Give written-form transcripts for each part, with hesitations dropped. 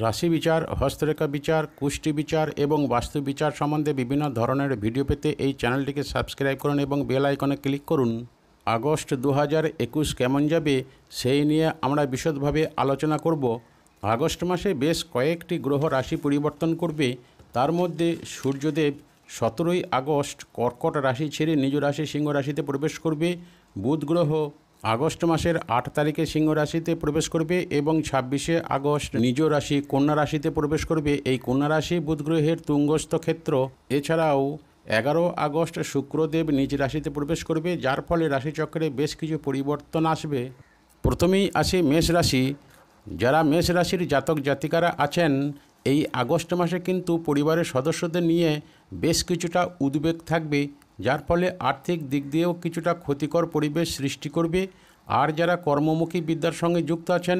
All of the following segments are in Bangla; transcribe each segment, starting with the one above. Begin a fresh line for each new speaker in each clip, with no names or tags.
রাশি বিচার, হস্তরেখা বিচার, কুষ্টি বিচার এবং বাস্তু বিচার সম্বন্ধে বিভিন্ন ধরনের ভিডিও পেতে এই চ্যানেলটিকে সাবস্ক্রাইব করুন এবং বেল আইকনে ক্লিক করুন। আগস্ট 2021 কেমন যাবে সেই নিয়ে আমরা বিশদভাবে আলোচনা করব। আগস্ট মাসে বেশ কয়েকটি গ্রহ রাশি পরিবর্তন করবে। তার মধ্যে সূর্যদেব 17ই আগস্ট কর্কট রাশি ছেড়ে নিজ রাশি সিংহ রাশিতে প্রবেশ করবে। বুধ গ্রহ আগস্ট মাসের 8 তারিখে সিংহ রাশিতে প্রবেশ করবে এবং 26শে আগস্ট নিজ রাশি কন্যা রাশিতে প্রবেশ করবে। এই কন্যা রাশি বুধ গ্রহের তুঙ্গস্থ ক্ষেত্র। এছাড়াও 11 আগস্ট শুক্রদেব নিজ রাশিতে প্রবেশ করবে, যার ফলে রাশিচক্রে বেশ কিছু পরিবর্তন আসবে। প্রথমেই আসে মেষ রাশি। যারা মেষ রাশির জাতক জাতিকারা আছেন, এই আগস্ট মাসে কিন্তু পরিবারের সদস্যদের নিয়ে বেশ কিছুটা উদ্বেগ থাকবে, যার ফলে আর্থিক দিক দিয়েও কিছুটা ক্ষতিকর পরিবেশ সৃষ্টি করবে। আর যারা কর্মমুখী বিদ্যার সঙ্গে যুক্ত আছেন,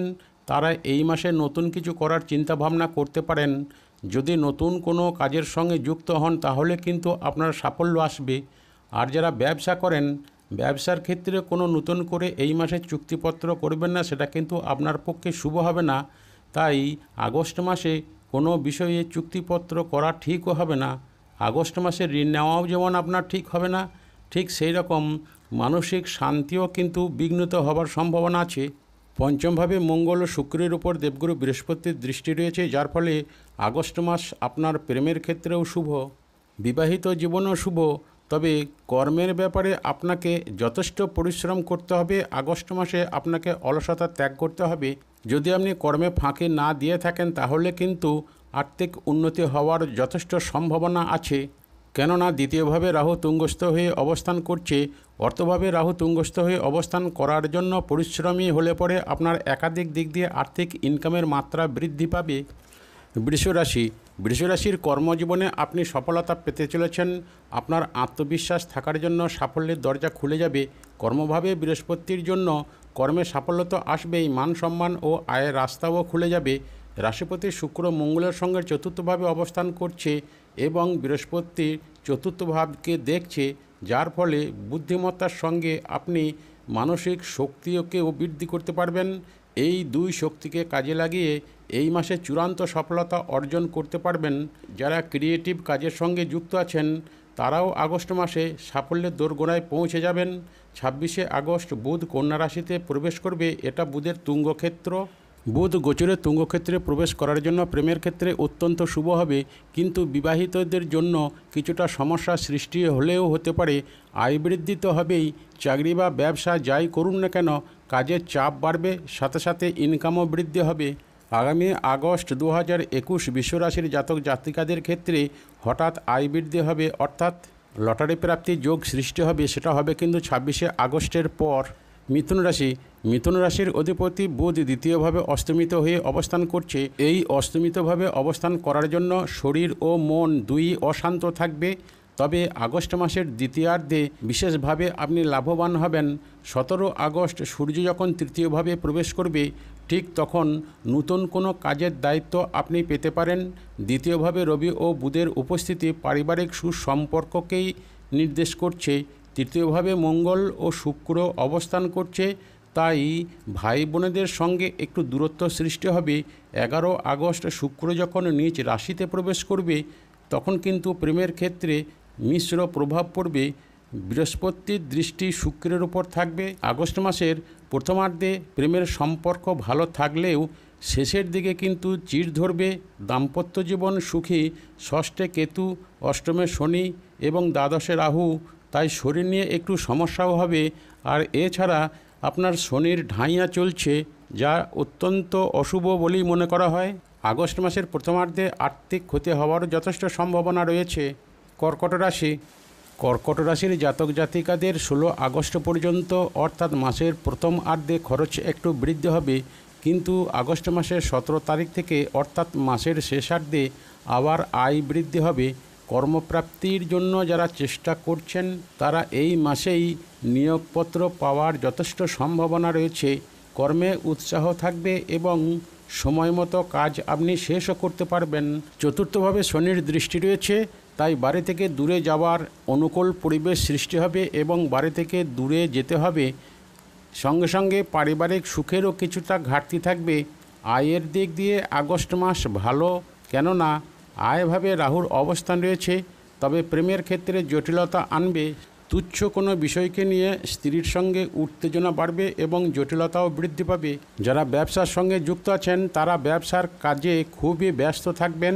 তারা এই মাসে নতুন কিছু করার চিন্তাভাবনা করতে পারেন। যদি নতুন কোনো কাজের সঙ্গে যুক্ত হন তাহলে কিন্তু আপনার সাফল্য আসবে। আর যারা ব্যবসা করেন, ব্যবসার ক্ষেত্রে কোনো নতুন করে এই মাসে চুক্তিপত্র করবেন না, সেটা কিন্তু আপনার পক্ষে শুভ হবে না। তাই আগস্ট মাসে কোনো বিষয়ে চুক্তিপত্র করা ঠিকও হবে না। আগস্ট মাসে ঋণ নেওয়াও যেমন আপনার ঠিক হবে না, ঠিক সেই রকম মানসিক শান্তিও কিন্তু বিঘ্নিত হবার সম্ভাবনা আছে। পঞ্চমভাবে মঙ্গল ও শুক্রের উপর দেবগুরু বৃহস্পতির দৃষ্টি রয়েছে, যার ফলে আগস্ট মাস আপনার প্রেমের ক্ষেত্রেও শুভ, বিবাহিত জীবনও শুভ। তবে কর্মের ব্যাপারে আপনাকে যথেষ্ট পরিশ্রম করতে হবে। আগস্ট মাসে আপনাকে অলসতা ত্যাগ করতে হবে। যদি আপনি কর্মে ফাঁকি না দিয়ে থাকেন তাহলে কিন্তু আর্থিক উন্নতি হওয়ার যথেষ্ট সম্ভাবনা আছে। কেননা দ্বিতীয়ভাবে রাহু তুঙ্গস্থ হয়ে অবস্থান করছে। অর্থভাবে রাহু তুঙ্গস্থ হয়ে অবস্থান করার জন্য পরিশ্রমী হলে পরে আপনার একাধিক দিক দিয়ে আর্থিক ইনকামের মাত্রা বৃদ্ধি পাবে। বৃষ রাশির কর্মজীবনে আপনি সফলতা পেতে চলেছেন। আপনার আত্মবিশ্বাস থাকার জন্য সাফল্যের দরজা খুলে যাবে। কর্মভাবে বৃহস্পতির জন্য কর্মে সাফল্য তো আসবেই, মান সম্মান ও আয়ের রাস্তাও খুলে যাবে। রাশিপতি শুক্র মঙ্গলের সঙ্গে চতুর্থভাবে অবস্থান করছে এবং বৃহস্পতি চতুর্থ ভাবকে দেখছে, যার ফলে বুদ্ধিমত্তার সঙ্গে আপনি মানসিক শক্তিকেও বৃদ্ধি করতে পারবেন। এই দুই শক্তিকে কাজে লাগিয়ে এই মাসে চূড়ান্ত সফলতা অর্জন করতে পারবেন। যারা ক্রিয়েটিভ কাজের সঙ্গে যুক্ত আছেন তারাও আগস্ট মাসে সাফল্যের দোরগোড়ায় পৌঁছে যাবেন। 26শে আগস্ট বুধ কন্যা রাশিতে প্রবেশ করবে। এটা বুধের তুঙ্গক্ষেত্র। বুধ গোচরে তুঙ্গক্ষেত্রে প্রবেশ করার জন্য প্রেমের ক্ষেত্রে অত্যন্ত শুভ হবে, কিন্তু বিবাহিতদের জন্য কিছুটা সমস্যা সৃষ্টি হলেও হতে পারে। আয় বৃদ্ধি তো হবেই, চাকরি বা ব্যবসা যাই করুন না কেন কাজের চাপ বাড়বে, সাথে সাথে ইনকামও বৃদ্ধি হবে। আগামী আগস্ট 2021 বিশ্বরাশির জাতক জাতিকাদের ক্ষেত্রে হঠাৎ আয় বৃদ্ধি হবে, অর্থাৎ লটারি প্রাপ্তির যোগ সৃষ্টি হবে। সেটা হবে কিন্তু 26শে আগস্টের পর। মিথুন রাশির অধিপতি বুধ দ্বিতীয়ভাবে অস্তমিত হয়ে অবস্থান করছে। এই অস্তমিতভাবে অবস্থান করার জন্য শরীর ও মন দুই অশান্ত থাকবে। তবে আগস্ট মাসের দ্বিতীয়ার্ধে বিশেষভাবে আপনি লাভবান হবেন। 17 আগস্ট সূর্য যখন তৃতীয়ভাবে প্রবেশ করবে, ঠিক তখন নতুন কোনো কাজের দায়িত্ব আপনি পেতে পারেন। দ্বিতীয়ভাবে রবি ও বুধের উপস্থিতি পারিবারিক সুসম্পর্ককেই নির্দেশ করছে। তৃতীয়ভাবে মঙ্গল ও শুক্র অবস্থান করছে, তাই ভাই বোনেদের সঙ্গে একটু দূরত্ব সৃষ্টি হবে। 11 আগস্ট শুক্র যখন নিজ রাশিতে প্রবেশ করবে, তখন কিন্তু প্রেমের ক্ষেত্রে মিশ্র প্রভাব পড়বে। বৃহস্পতির দৃষ্টি শুক্রের উপর থাকবে। আগস্ট মাসের প্রথমার্ধে প্রেমের সম্পর্ক ভালো থাকলেও শেষের দিকে কিন্তু চিড় ধরবে। দাম্পত্য জীবন সুখী। ষষ্ঠে কেতু, অষ্টমে শনি এবং দ্বাদশে রাহু, তাই শরীর নিয়ে একটু সমস্যাও হবে। আর এছাড়া আপনার শনির ঢাইয়া চলছে, যা অত্যন্ত অশুভ বলেই মনে করা হয়। আগস্ট মাসের প্রথমার্ধে আর্থিক ক্ষতি হওয়ার যথেষ্ট সম্ভাবনা রয়েছে। কর্কট রাশির জাতক জাতিকাদের 16 আগস্ট পর্যন্ত অর্থাৎ মাসের প্রথমার্ধে খরচ একটু বৃদ্ধি হবে, কিন্তু আগস্ট মাসের 17 তারিখ থেকে অর্থাৎ মাসের শেষার্ধে আবার আয় বৃদ্ধি হবে। কর্মপ্রাপ্তির জন্য যারা চেষ্টা করছেন তারা এই মাসেই নিয়োগপত্র পাওয়ার যথেষ্ট সম্ভাবনা রয়েছে। কর্মে উৎসাহ থাকবে এবং সময় মতো কাজ আপনি শেষও করতে পারবেন। চতুর্থভাবে শনির দৃষ্টি রয়েছে, তাই বাড়ি থেকে দূরে যাওয়ার অনুকূল পরিবেশ সৃষ্টি হবে এবং বাড়ি থেকে দূরে যেতে হবে। সঙ্গে সঙ্গে পারিবারিক সুখেরও কিছুটা ঘাটতি থাকবে। আয়ের দিক দিয়ে আগস্ট মাস ভালো, কেননা আয়ভাবে রাহুর অবস্থান রয়েছে। তবে প্রেমের ক্ষেত্রে জটিলতা আনবে। তুচ্ছ কোনো বিষয়কে নিয়ে স্ত্রীর সঙ্গে উত্তেজনা বাড়বে এবং জটিলতাও বৃদ্ধি পাবে। যারা ব্যবসার সঙ্গে যুক্ত আছেন তারা ব্যবসার কাজে খুবই ব্যস্ত থাকবেন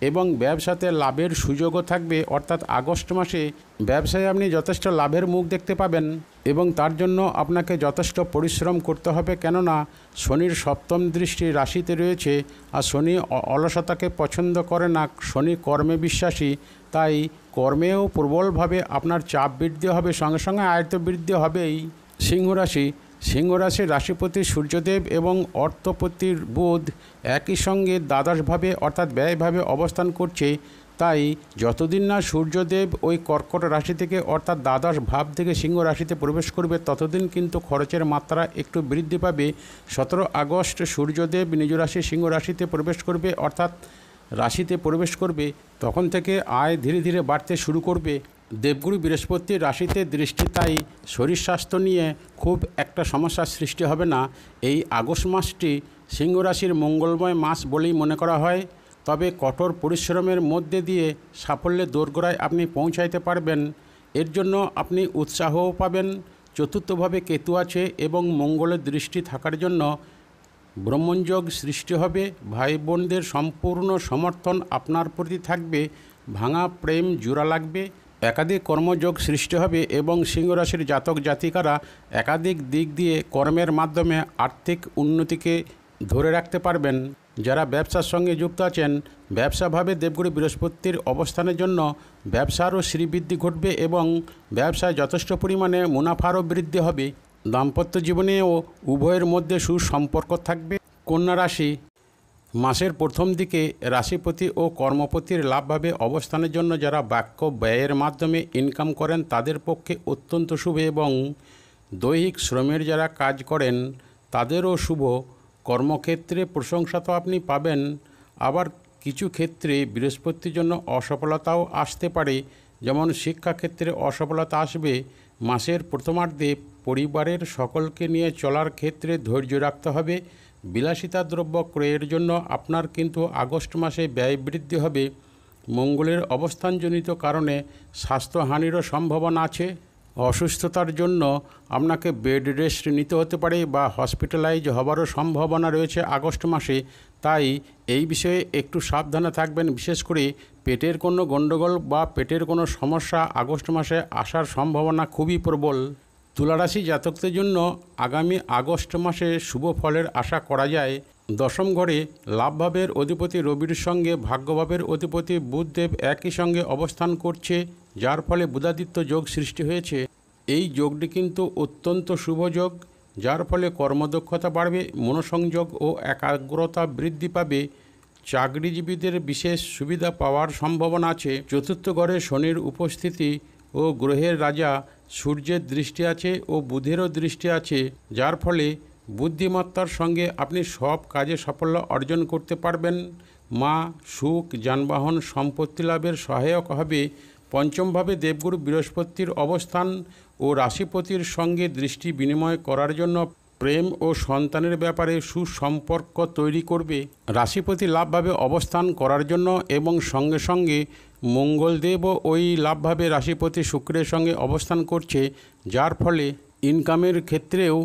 এবং ব্যবসাতে লাভের সুযোগও থাকবে। অর্থাৎ আগস্ট মাসে ব্যবসায় আপনি যথেষ্ট লাভের মুখ দেখতে পাবেন এবং তার জন্য আপনাকে যথেষ্ট পরিশ্রম করতে হবে, কেননা শনির সপ্তম দৃষ্টি রাশিতে রয়েছে। আর শনি অলসতাকে পছন্দ করে না, শনি কর্মে বিশ্বাসী। তাই কর্মেও প্রবলভাবে আপনার চাপ বৃদ্ধি হবে, সঙ্গে সঙ্গে আয়ত্ত বৃদ্ধি হবেই। সিংহ রাশি, সিংহ রাশির রাশিপতি সূর্যদেব এবং অর্থপতির বুধ একই সঙ্গে দ্বাদশভাবে অর্থাৎ ব্যয়ভাবে অবস্থান করছে। তাই যতদিন না সূর্যদেব ওই কর্কট রাশি থেকে অর্থাৎ দ্বাদশ ভাব থেকে সিংহ রাশিতে প্রবেশ করবে ততদিন কিন্তু খরচের মাত্রা একটু বৃদ্ধি পাবে। 17 আগস্ট সূর্যদেব নিজ রাশি সিংহ রাশিতে প্রবেশ করবে, অর্থাৎ রাশিতে প্রবেশ করবে। তখন থেকে আয় ধীরে ধীরে বাড়তে শুরু করবে। দেবগুরু বৃহস্পতির রাশিতে দৃষ্টি, তাই শরীর স্বাস্থ্য নিয়ে খুব একটা সমস্যার সৃষ্টি হবে না। এই আগস্ট মাসটি সিংহ রাশির মঙ্গলময় মাস বলেই মনে করা হয়। তবে কঠোর পরিশ্রমের মধ্যে দিয়ে সাফল্যের দোরগোড়ায় আপনি পৌঁছাইতে পারবেন। এর জন্য আপনি উৎসাহও পাবেন। চতুর্থভাবে কেতু আছে এবং মঙ্গলের দৃষ্টি থাকার জন্য ব্রহ্মযোগ সৃষ্টি হবে। ভাই বোনদের সম্পূর্ণ সমর্থন আপনার প্রতি থাকবে। ভাঙা প্রেম জোড়া লাগবে। একাধিক কর্মযোগ সৃষ্টি হবে এবং সিংহ রাশির জাতক জাতিকারা একাধিক দিক দিয়ে কর্মের মাধ্যমে আর্থিক উন্নতিকে ধরে রাখতে পারবেন। যারা ব্যবসার সঙ্গে যুক্ত আছেন, ব্যবসাভাবে দেবগুরু বৃহস্পতির অবস্থানের জন্য ব্যবসারও শ্রীবৃদ্ধি ঘটবে এবং ব্যবসায় যথেষ্ট পরিমাণে মুনাফারও বৃদ্ধি হবে। দাম্পত্য জীবনেও উভয়ের মধ্যে সুসম্পর্ক থাকবে। কন্যা রাশি, মাসের প্রথম দিকে রাশিপতি ও কর্মপতির লাভভাবে অবস্থানের জন্য যারা বাক্য ব্যয়ের মাধ্যমে ইনকাম করেন তাদের পক্ষে অত্যন্ত শুভ এবং দৈহিক শ্রমের যারা কাজ করেন তাদেরও শুভ। কর্মক্ষেত্রে প্রশংসা তো আপনি পাবেন, আবার কিছু ক্ষেত্রে বৃহস্পতির জন্য অসফলতাও আসতে পারে। যেমন শিক্ষাক্ষেত্রে অসফলতা আসবে। মাসের প্রথমার্ধে পরিবারের সকলকে নিয়ে চলার ক্ষেত্রে ধৈর্য রাখতে হবে। বিলাসিতা দ্রব্য ক্রয়ের জন্য আপনার কিন্তু আগস্ট মাসে ব্যয় বৃদ্ধি হবে। মঙ্গলের অবস্থানজনিত কারণে স্বাস্থ্যহানিরও সম্ভাবনা আছে। অসুস্থতার জন্য আপনাকে বেড রেস্ট নিতে হতে পারে বা হসপিটালাইজ হবারও সম্ভাবনা রয়েছে আগস্ট মাসে। তাই এই বিষয়ে একটু সাবধানে থাকবেন। বিশেষ করে পেটের কোনো গণ্ডগোল বা পেটের কোনো সমস্যা আগস্ট মাসে আসার সম্ভাবনা খুবই প্রবল। তুলারাশি জাতকদের জন্য আগামী আগস্ট মাসে শুভ ফলের আশা করা যায়। দশম ঘরে লাভভাবের অধিপতি রবির সঙ্গে ভাগ্যভাবের অধিপতি বুধদেব একই সঙ্গে অবস্থান করছে, যার ফলে বুধাদিত্য যোগ সৃষ্টি হয়েছে। এই যোগটি কিন্তু অত্যন্ত শুভ যোগ, যার ফলে কর্মদক্ষতা বাড়বে, মনোসংযোগ ও একাগ্রতা বৃদ্ধি পাবে। চাকরিজীবীদের বিশেষ সুবিধা পাওয়ার সম্ভাবনা আছে। চতুর্থ ঘরে শনির উপস্থিতি ও গ্রহের রাজা সূর্যের দৃষ্টি আছে ও বুধেরও দৃষ্টি আছে, যার ফলে বুদ্ধিমত্তার সঙ্গে আপনি সব কাজে সাফল্য অর্জন করতে পারবেন। মা, সুখ, যানবাহন, সম্পত্তি লাভের সহায়ক হবে। পঞ্চমভাবে দেবগুরু বৃহস্পতির অবস্থান ও রাশিপতির সঙ্গে দৃষ্টি বিনিময় করার জন্য প্রেম ও সন্তানের ব্যাপারে সুসম্পর্ক তৈরি করবে। রাশিপতি লাভভাবে অবস্থান করার জন্য এবং সঙ্গে সঙ্গে মঙ্গলদেবও ওই লাভভাবে রাশিপতি শুক্রের সঙ্গে অবস্থান করছে, যার ফলে ইনকামের ক্ষেত্রেও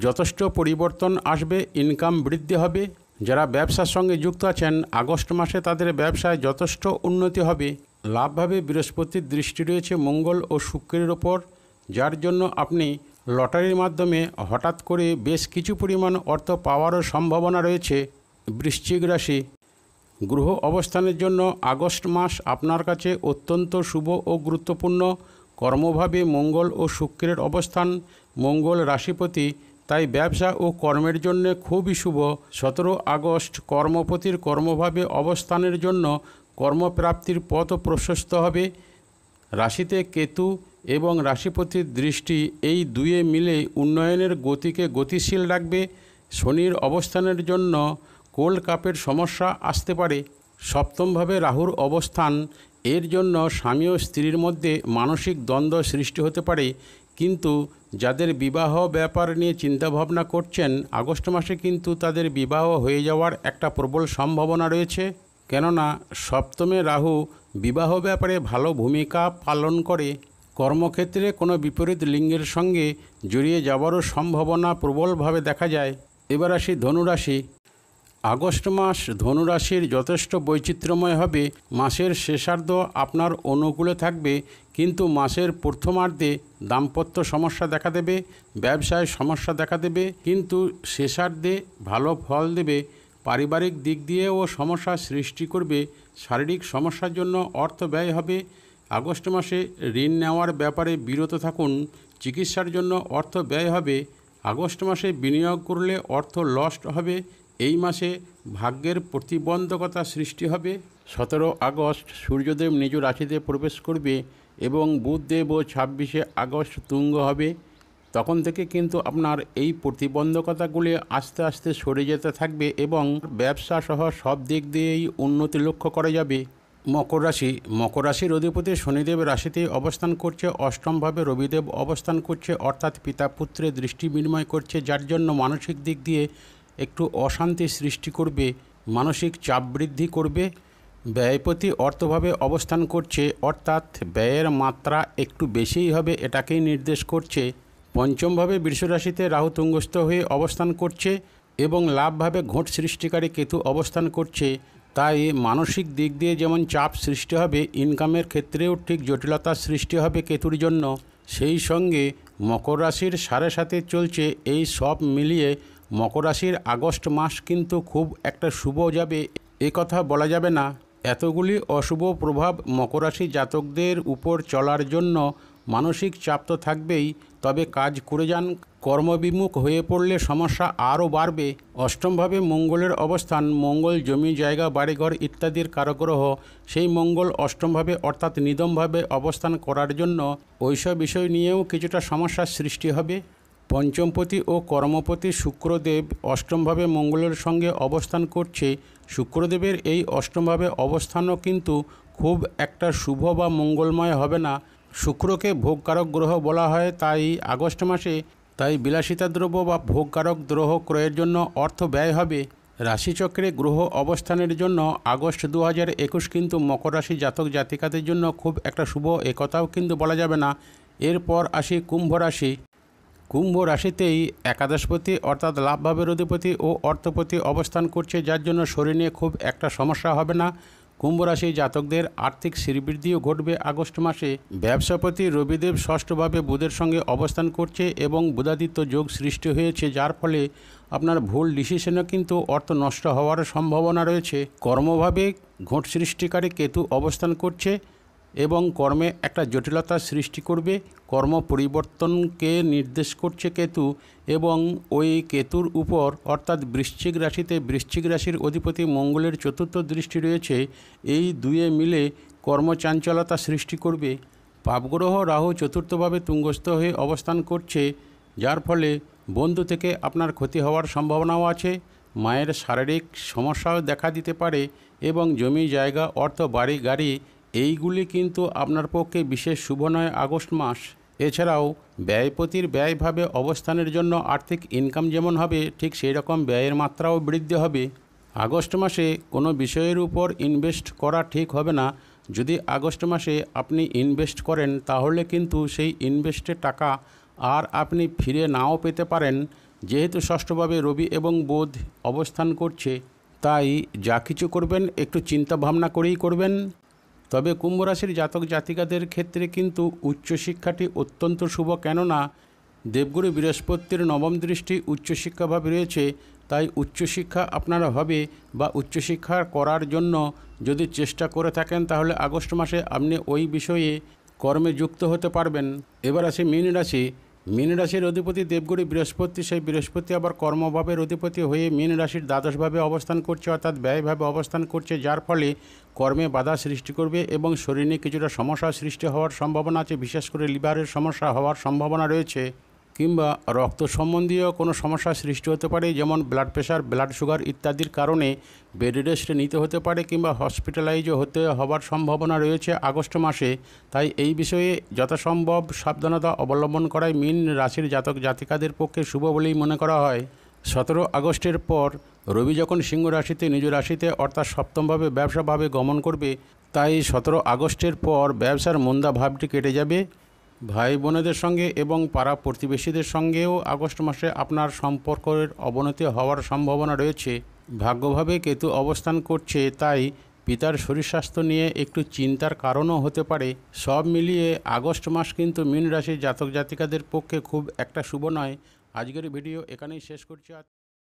যথেষ্ট পরিবর্তন আসবে, ইনকাম বৃদ্ধি হবে। যারা ব্যবসার সঙ্গে যুক্ত আছেন আগস্ট মাসে তাদের ব্যবসায় যথেষ্ট উন্নতি হবে। লাভভাবে বৃহস্পতির দৃষ্টি রয়েছে মঙ্গল ও শুক্রের ওপর, যার জন্য আপনি লটারির মাধ্যমে হঠাৎ করে বেশ কিছু পরিমাণ অর্থ পাওয়ারও সম্ভাবনা রয়েছে। বৃশ্চিক রাশি, গ্রহ অবস্থানের জন্য আগস্ট মাস আপনার কাছে অত্যন্ত শুভ ও গুরুত্বপূর্ণ। কর্মভাবে মঙ্গল ও শুক্রের অবস্থান, মঙ্গল রাশিপতি, তাই ব্যবসা ও কর্মের জন্য খুবই শুভ। 17 আগস্ট কর্মপতির কর্মভাবে অবস্থানের জন্য কর্মপ্রাপ্তির পথ প্রশস্ত হবে। রাশিতে কেতু এবং রাশিপতির দৃষ্টি এই দুয়ে মিলে উন্নয়নের গতিকে গতিশীল রাখবে। শনির অবস্থানের জন্য কোল্ড কাপের সমস্যা আসতে পারে। সপ্তমভাবে রাহুর অবস্থান, এর জন্য স্বামী ও স্ত্রীর মধ্যে মানসিক দ্বন্দ্ব সৃষ্টি হতে পারে। কিন্তু যাদের বিবাহ ব্যাপার নিয়ে চিন্তাভাবনা করছেন, আগস্ট মাসে কিন্তু তাদের বিবাহ হয়ে যাওয়ার একটা প্রবল সম্ভাবনা রয়েছে। কেননা সপ্তমে রাহু বিবাহ ব্যাপারে ভালো ভূমিকা পালন করে। কর্মক্ষেত্রে কোনো বিপরীত লিঙ্গের সঙ্গে জড়িয়ে যাওয়ারও সম্ভাবনা প্রবলভাবে দেখা যায়। এবার আসি ধনুরাশি। আগস্ট মাস ধনুরাশির যথেষ্ট বৈচিত্র্যময় হবে। মাসের শেষার্ধ আপনার অনুকূলে থাকবে, কিন্তু মাসের প্রথমার্ধে দাম্পত্য সমস্যা দেখা দেবে, ব্যবসায় সমস্যা দেখা দেবে, কিন্তু শেষার্ধে ভালো ফল দেবে। পারিবারিক দিক দিয়েও সমস্যা সৃষ্টি করবে। শারীরিক সমস্যার জন্য অর্থ ব্যয় হবে। আগস্ট মাসে ঋণ নেওয়ার ব্যাপারে বিরত থাকুন। চিকিৎসার জন্য অর্থ ব্যয় হবে। আগস্ট মাসে বিনিয়োগ করলে অর্থ লস্ট হবে। এই মাসে ভাগ্যের প্রতিবন্ধকতা সৃষ্টি হবে। 17 আগস্ট সূর্যদেব নিজ রাশিতে প্রবেশ করবে এবং বুধদেবও 26শে আগস্ট তুঙ্গ হবে। তখন থেকে কিন্তু আপনার এই প্রতিবন্ধকতাগুলি আস্তে আস্তে সরে যেতে থাকবে এবং ব্যবসা সহ সব দিক দিয়েই উন্নতি লক্ষ্য করা যাবে। মকর রাশি। মকর রাশির অধিপতি শনিদেব রাশিতে অবস্থান করছে, অষ্টমভাবে রবিদেব অবস্থান করছে, অর্থাৎ পিতা পুত্রে দৃষ্টি বিনিময় করছে, যার জন্য মানসিক দিক দিয়ে একটু অশান্তি সৃষ্টি করবে, মানসিক চাপ বৃদ্ধি করবে। ব্যয়পতি অর্থভাবে অবস্থান করছে, অর্থাৎ ব্যয়ের মাত্রা একটু বেশিই হবে, এটাকেই নির্দেশ করছে। পঞ্চমভাবে বৃষ রাশিতে রাহু তুঙ্গস্থ হয়ে অবস্থান করছে এবং লাভভাবে ঘোট সৃষ্টিকারী কেতু অবস্থান করছে। তাই মানসিক দিক দিয়ে যেমন চাপ সৃষ্টি হবে, ইনকামের ক্ষেত্রেও ঠিক জটিলতা সৃষ্টি হবে কেতুর জন্য। সেই সঙ্গে মকর রাশির সাড়ে সাথে চলছে। এই সব মিলিয়ে মকর রাশির আগস্ট মাস কিন্তু খুব একটা শুভ যাবে এ কথা বলা যাবে না। এতগুলি অশুভ প্রভাব মকর রাশি জাতকদের উপর চলার জন্য মানসিক চাপ তো থাকবেই, তবে কাজ করে যান। কর্মবিমুখ হয়ে পড়লে সমস্যা আরও বাড়বে। অষ্টমভাবে মঙ্গলের অবস্থান, মঙ্গল জমি জায়গা বাড়িঘর ইত্যাদির কারগ্রহ। সেই মঙ্গল অষ্টমভাবে অর্থাৎ নিদমভাবে অবস্থান করার জন্য ওইসব বিষয় নিয়েও কিছুটা সমস্যার সৃষ্টি হবে। পঞ্চমপতি ও কর্মপতি শুক্রদেব অষ্টমভাবে মঙ্গলের সঙ্গে অবস্থান করছে। শুক্রদেবের এই অষ্টমভাবে অবস্থানও কিন্তু খুব একটা শুভ বা মঙ্গলময় হবে না। শুক্রকে ভোগকারক গ্রহ বলা হয়, তাই আগস্ট মাসে বিলাসিতা দ্রব্য বা ভোগকারক দ্রব্য ক্রয়ের জন্য অর্থ ব্যয় হবে। রাশিচক্রে গ্রহ অবস্থানের জন্য আগস্ট 2021 কিন্তু মকর রাশি জাতক জাতিকাদের জন্য খুব একটা শুভ একথাও কিন্তু বলা যাবে না। এরপর আসি কুম্ভ রাশি। কুম্ভ রাশিতেই একাদশপতি অর্থাৎ লাভভাবের অধিপতি ও অর্থপতি অবস্থান করছে, যার জন্য শরীর নিয়ে খুব একটা সমস্যা হবে না। কুম্ভ রাশি জাতকদের আর্থিক শ্রীবৃদ্ধিও ঘটবে আগস্ট মাসে। ব্যবসাপতি রবিদেব ষষ্ঠভাবে বুধের সঙ্গে অবস্থান করছে এবং বুধাদিত্য যোগ সৃষ্টি হয়েছে, যার ফলে আপনার ভুল ডিসিশনও কিন্তু অর্থ নষ্ট হওয়ার সম্ভাবনা রয়েছে। কর্মভাবে ঘোট সৃষ্টিকারী কেতু অবস্থান করছে এবং কর্মে একটা জটিলতা সৃষ্টি করবে। কর্ম পরিবর্তনকে নির্দেশ করছে কেতু এবং ওই কেতুর উপর অর্থাৎ বৃশ্চিক রাশিতে বৃশ্চিক রাশির অধিপতি মঙ্গলের চতুর্থ দৃষ্টি রয়েছে। এই দুয়ে মিলে কর্মচাঞ্চলতা সৃষ্টি করবে। পাপগ্রহ রাহু চতুর্থভাবে তুঙ্গস্থ হয়ে অবস্থান করছে, যার ফলে বন্ধু থেকে আপনার ক্ষতি হওয়ার সম্ভাবনাও আছে। মায়ের শারীরিক সমস্যাও দেখা দিতে পারে এবং জমি জায়গা অর্থ বাড়ি গাড়ি এইগুলি কিন্তু আপনার পক্ষে বিশেষ শুভ নয় আগস্ট মাস। এছাড়াও ব্যয়পতির ব্যয়ভাবে অবস্থানের জন্য আর্থিক ইনকাম যেমন হবে, ঠিক সেই রকম ব্যয়ের মাত্রাও বৃদ্ধি হবে। আগস্ট মাসে কোনো বিষয়ের উপর ইনভেস্ট করা ঠিক হবে না। যদি আগস্ট মাসে আপনি ইনভেস্ট করেন তাহলে কিন্তু সেই ইনভেস্টের টাকা আর আপনি ফিরে নাও পেতে পারেন। যেহেতু ষষ্ঠভাবে রবি এবং বুধ অবস্থান করছে, তাই যা কিছু করবেন একটু চিন্তা ভাবনা করেই করবেন। তবে কুম্ভ রাশির জাতক জাতিকাদের ক্ষেত্রে কিন্তু উচ্চশিক্ষাটি অত্যন্ত শুভ, কেননা দেবগুরু বৃহস্পতির নবম দৃষ্টি উচ্চশিক্ষাভাবে রয়েছে। তাই উচ্চশিক্ষা আপনারা হবে বা উচ্চশিক্ষা করার জন্য যদি চেষ্টা করে থাকেন তাহলে আগস্ট মাসে আপনি ওই বিষয়ে কর্মে যুক্ত হতে পারবেন। এবার আসে মীন রাশি। মীন রাশির অধিপতি দেবগুরু বৃহস্পতি, সেই বৃহস্পতি আবার কর্মভাবের অধিপতি হয়ে মীন রাশির দ্বাদশভাবে অবস্থান করছে অর্থাৎ ব্যয়ভাবে অবস্থান করছে, যার ফলে কর্মে বাধা সৃষ্টি করবে এবং শরীরে কিছুটা সমস্যা সৃষ্টি হওয়ার সম্ভাবনা আছে। বিশেষ করে লিভারের সমস্যা হওয়ার সম্ভাবনা রয়েছে। কিংবা রক্ত সম্বন্ধীয় কোনো সমস্যা সৃষ্টি হতে পারে, যেমন ব্লাড প্রেশার, ব্লাড সুগার ইত্যাদির কারণে বেড রেস্ট নিতে হতে পারে কিংবা হসপিটালাইজও হবার সম্ভাবনা রয়েছে আগস্ট মাসে। তাই এই বিষয়ে যথাসম্ভব সাবধানতা অবলম্বন করাই মীন রাশির জাতক জাতিকাদের পক্ষে শুভ বলেই মনে করা হয়। 17 আগস্টের পর রবি যখন সিংহ রাশিতে নিজ রাশিতে অর্থাৎ সপ্তমভাবে ব্যবসাভাবে গমন করবে, তাই 17 আগস্টের পর ব্যবসার মন্দা ভাবটি কেটে যাবে। ভাই বোনেদের সঙ্গে এবং পাড়া প্রতিবেশীদের সঙ্গেও আগস্ট মাসে আপনার সম্পর্কের অবনতি হওয়ার সম্ভাবনা রয়েছে। ভাগ্যভাবে কেতু অবস্থান করছে, তাই পিতার শরীর স্বাস্থ্য নিয়ে একটু চিন্তার কারণও হতে পারে। সব মিলিয়ে আগস্ট মাস কিন্তু মীন রাশির জাতক জাতিকাদের পক্ষে খুব একটা শুভ নয়। আজকের ভিডিও এখানেই শেষ করছি।